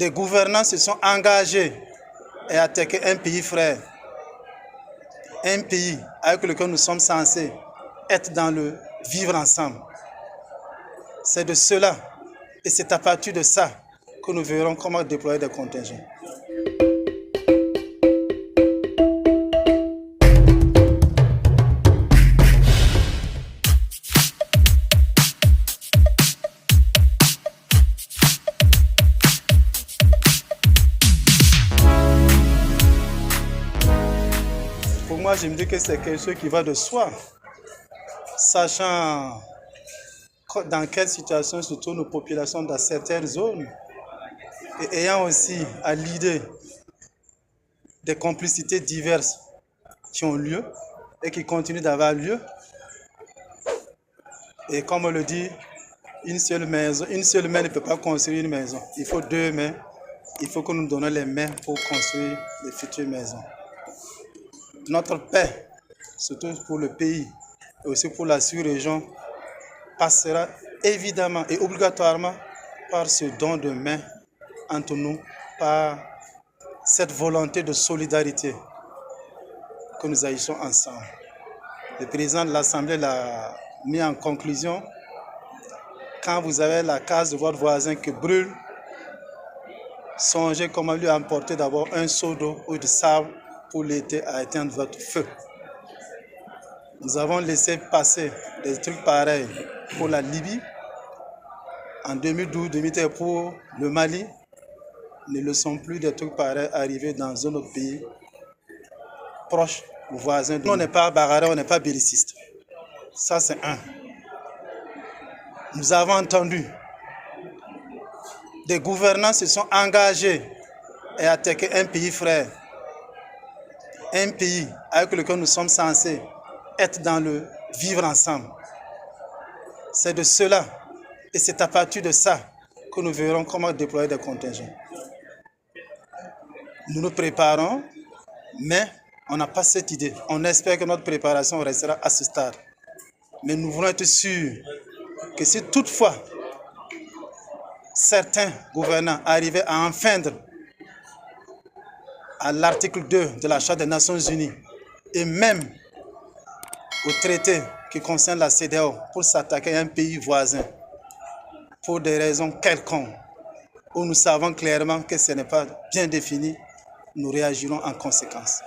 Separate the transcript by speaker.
Speaker 1: des gouvernants se sont engagés et attaqué un pays frère, un pays avec lequel nous sommes censés être dans le vivre ensemble. C'est de cela et c'est à partir de ça que nous verrons comment déployer des contingents. Pour moi, je me dis que c'est quelque chose qui va de soi, sachant dans quelle situation se trouvent nos populations dans certaines zones et ayant aussi à l'idée des complicités diverses qui ont lieu et qui continuent d'avoir lieu. Et comme on le dit, une seule main ne peut pas construire une maison. Il faut deux mains. Il faut que nous donnons les mains pour construire les futures maisons. Notre paix, surtout pour le pays et aussi pour la sous-région, passera évidemment et obligatoirement par ce don de main entre nous, par cette volonté de solidarité que nous agissons ensemble. Le président de l'Assemblée l'a mis en conclusion. Quand vous avez la case de votre voisin qui brûle, songez comment lui apporter d'abord un seau d'eau ou de sable pour l'aider à éteindre votre feu. Nous avons laissé passer des trucs pareils pour la Libye. En 2012-2013 pour le Mali, ne le sont plus des trucs pareils arrivés dans un autre pays proche ou voisin. Nous, on n'est pas bagarreurs, on n'est pas bellicistes. Ça, c'est un. Nous avons entendu des gouvernants se sont engagés et attaqué un pays frère, un pays avec lequel nous sommes censés être dans le vivre ensemble. C'est de cela et c'est à partir de ça que nous verrons comment déployer des contingents. Nous nous préparons, mais on n'a pas cette idée. On espère que notre préparation restera à ce stade. Mais nous voulons être sûrs que si toutefois certains gouvernants arrivaient à enfreindre à l'article 2 de la Charte des Nations Unies et même au traité qui concerne la CEDEAO pour s'attaquer à un pays voisin pour des raisons quelconques, où nous savons clairement que ce n'est pas bien défini, nous réagirons en conséquence.